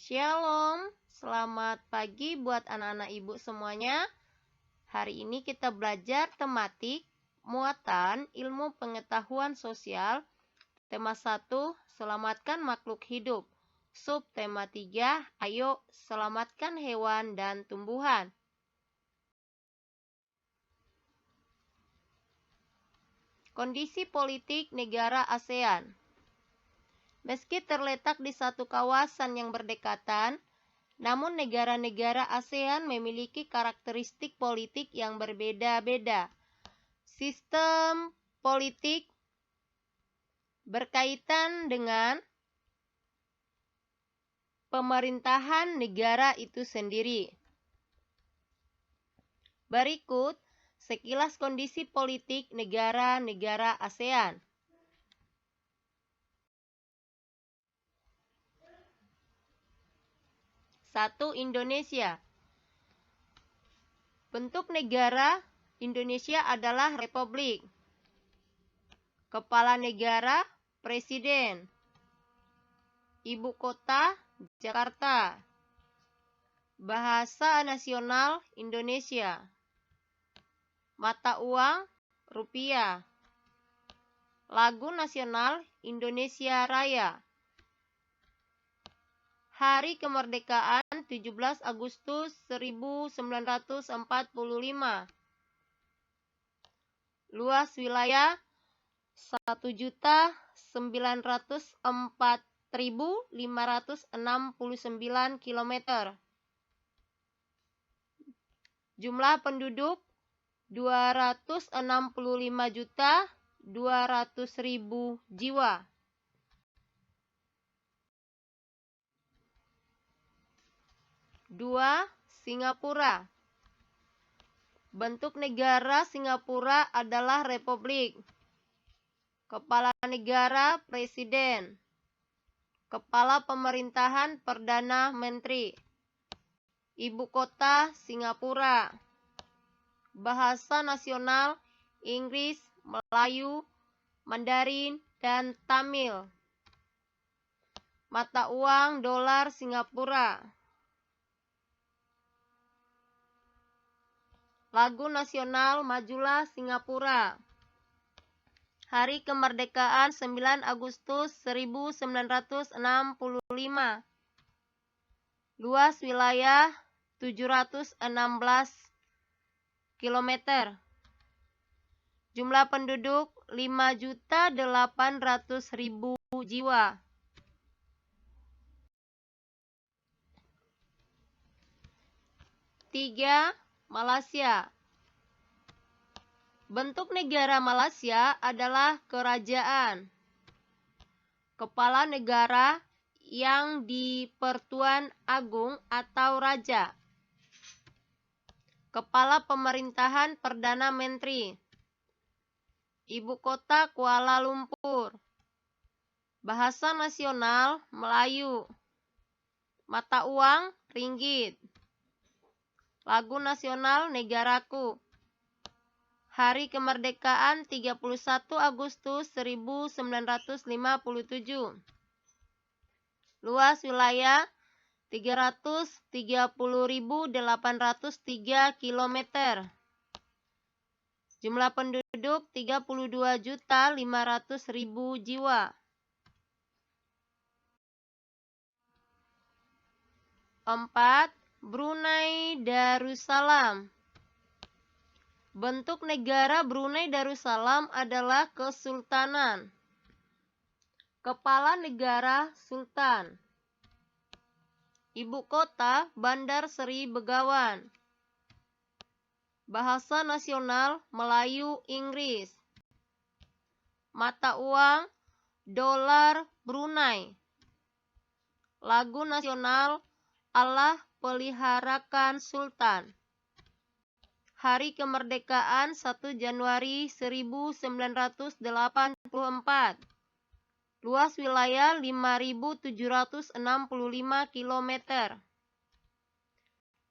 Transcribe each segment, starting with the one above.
Shalom, selamat pagi buat anak-anak ibu semuanya. Hari ini kita belajar tematik muatan ilmu pengetahuan sosial. Tema 1, selamatkan makhluk hidup. Subtema 3, ayo selamatkan hewan dan tumbuhan. Kondisi politik negara ASEAN. Meski terletak di satu kawasan yang berdekatan, namun negara-negara ASEAN memiliki karakteristik politik yang berbeda-beda. Sistem politik berkaitan dengan pemerintahan negara itu sendiri. Berikut sekilas kondisi politik negara-negara ASEAN. Satu, Indonesia. Bentuk negara Indonesia adalah republik. Kepala negara, presiden. Ibu kota, Jakarta. Bahasa nasional, Indonesia. Mata uang, rupiah. Lagu nasional, Indonesia Raya. Hari kemerdekaan 17 Agustus 1945. Luas wilayah 1.904.569 km. Jumlah penduduk 265.200.000 jiwa. Dua, Singapura. Bentuk negara Singapura adalah republik. Kepala negara, presiden. Kepala pemerintahan, perdana menteri. Ibu kota, Singapura. Bahasa nasional, Inggris, Melayu, Mandarin, dan Tamil. Mata uang, dolar Singapura. Lagu nasional, Majulah Singapura. Hari kemerdekaan 9 Agustus 1945. Luas wilayah 716 km. Jumlah penduduk 5.800.000 jiwa. Tiga, Malaysia. Bentuk negara Malaysia adalah kerajaan. Kepala negara yang di-Pertuan Agung atau Raja. Kepala pemerintahan Perdana Menteri. Ibu kota Kuala Lumpur. Bahasa nasional Melayu. Mata uang ringgit. Lagu nasional Negaraku. Hari kemerdekaan 31 Agustus 1957. Luas wilayah 330.803 km. Jumlah penduduk 32.500.000 jiwa. 4. Brunei Darussalam. Bentuk negara Brunei Darussalam adalah kesultanan. Kepala negara Sultan. Ibu kota Bandar Seri Begawan. Bahasa nasional Melayu Inggris. Mata uang dolar Brunei. Lagu nasional Allah peliharakan Sultan. Hari kemerdekaan 1 Januari 1984. Luas wilayah 5.765 km.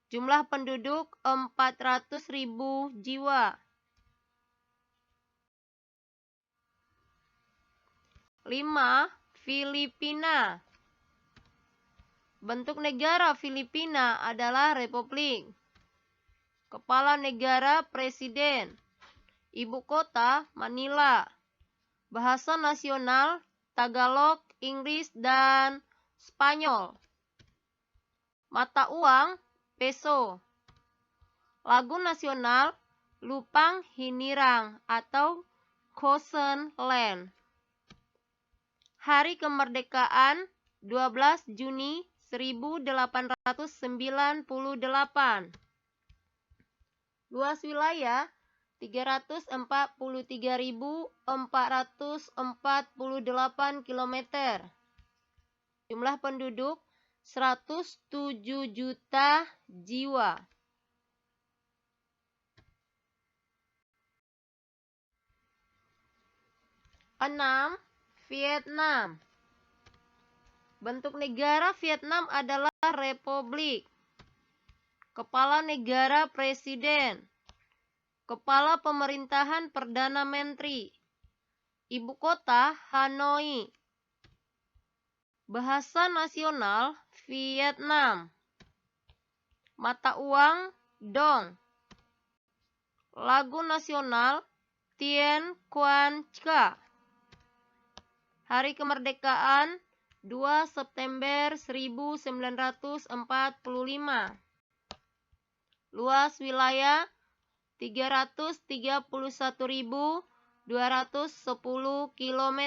Jumlah penduduk 400.000 jiwa. 5. Filipina. Bentuk negara Filipina adalah republik. Kepala negara presiden. Ibu kota Manila. Bahasa nasional Tagalog, Inggris, dan Spanyol. Mata uang peso. Lagu nasional Lupang Hinirang atau Quezon Land. Hari kemerdekaan 12 Juni 1898. Luas wilayah 343.448 km. Jumlah penduduk 107 juta jiwa. Enam, Vietnam. Bentuk negara Vietnam adalah republik. Kepala negara presiden. Kepala pemerintahan perdana menteri. Ibu kota Hanoi. Bahasa nasional Vietnam. Mata uang dong. Lagu nasional Tien Quan Cha. Hari kemerdekaan 2 September 1945. Luas wilayah 331.210 km.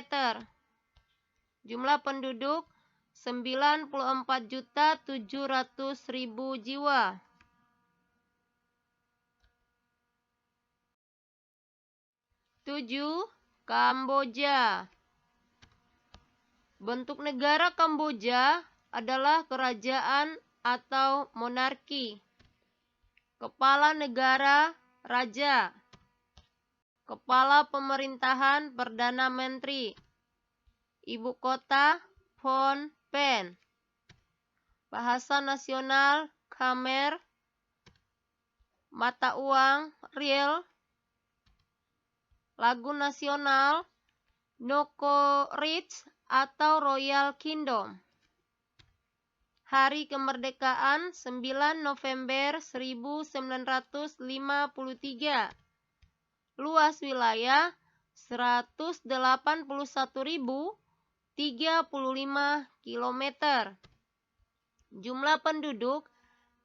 Jumlah penduduk 94.700.000 jiwa. 7. Kamboja. Bentuk negara Kamboja adalah kerajaan atau monarki. Kepala negara raja. Kepala pemerintahan perdana menteri. Ibu kota Phnom Penh. Bahasa nasional Khmer. Mata uang riel. Lagu nasional Nokoreach atau Royal Kingdom. Hari kemerdekaan 9 November 1953. Luas wilayah 181.035 km. Jumlah penduduk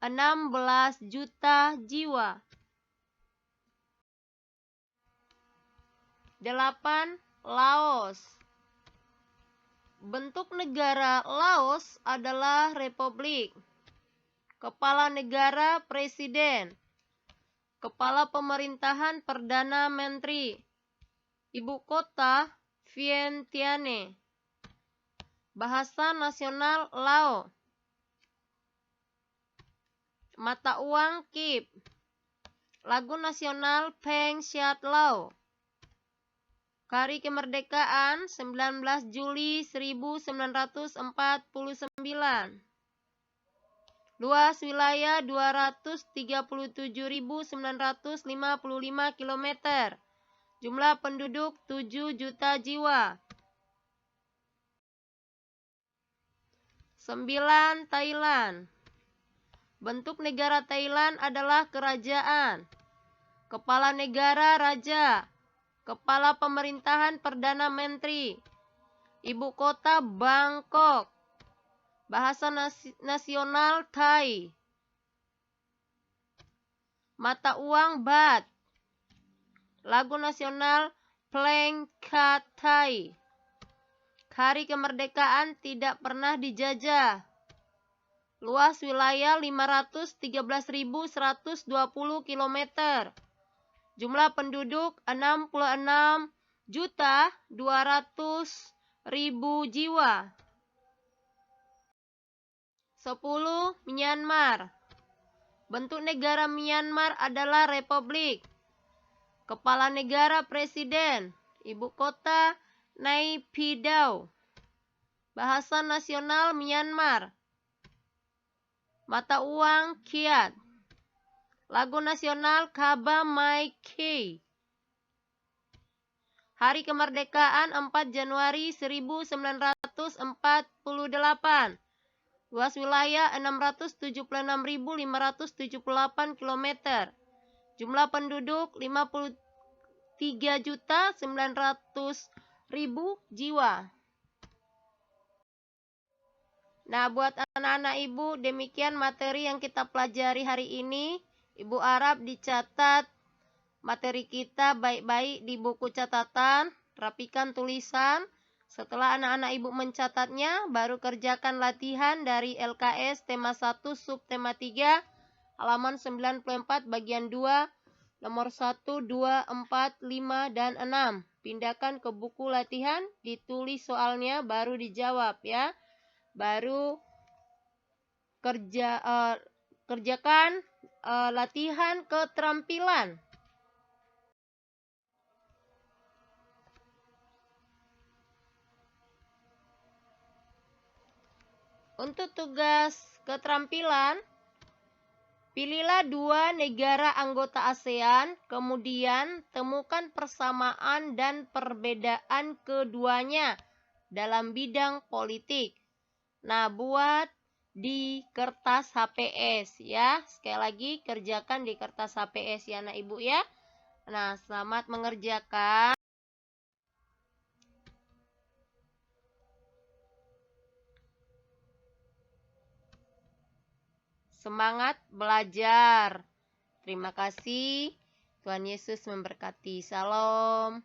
16 juta jiwa. 8. Laos. Bentuk negara Laos adalah republik. Kepala negara presiden. Kepala pemerintahan perdana menteri. Ibu kota Vientiane. Bahasa nasional Lao. Mata uang Kip. Lagu nasional Peng Siat Lao. Hari kemerdekaan 19 Juli 1949. Luas wilayah 237.955 km. Jumlah penduduk 7 juta jiwa. 9. Thailand. Bentuk negara Thailand adalah kerajaan. Kepala negara raja. Kepala pemerintahan perdana menteri. Ibu kota Bangkok. Bahasa nasional Thai. Mata uang Baht. Lagu nasional Pleng Kat Thai. Hari kemerdekaan tidak pernah dijajah. Luas wilayah 513.120 km. Jumlah penduduk 66.200.000 jiwa. 10. Myanmar. Bentuk negara Myanmar adalah republik. Kepala negara presiden. Ibu kota Naypyidaw. Bahasa nasional Myanmar. Mata uang Kyat. Lagu nasional Kaba Mai Kyi. Hari kemerdekaan 4 Januari 1948. Luas wilayah 676.578 km. Jumlah penduduk 53.900.000 jiwa. Nah, buat anak-anak Ibu, demikian materi yang kita pelajari hari ini. Ibu harap dicatat materi kita baik-baik di buku catatan, rapikan tulisan. Setelah anak-anak Ibu mencatatnya, baru kerjakan latihan dari LKS tema 1 subtema 3 halaman 94 bagian 2 nomor 1, 2, 4, 5, dan 6. Pindahkan ke buku latihan, ditulis soalnya, baru dijawab ya. Baru kerjakan latihan keterampilan. Untuk tugas keterampilan, pilihlah 2 negara anggota ASEAN, kemudian temukan persamaan dan perbedaan keduanya dalam bidang politik. Nah, buat di kertas HPS ya. Sekali lagi kerjakan di kertas HPS ya anak Ibu ya. Nah, selamat mengerjakan. Semangat belajar. Terima kasih. Tuhan Yesus memberkati. Salam.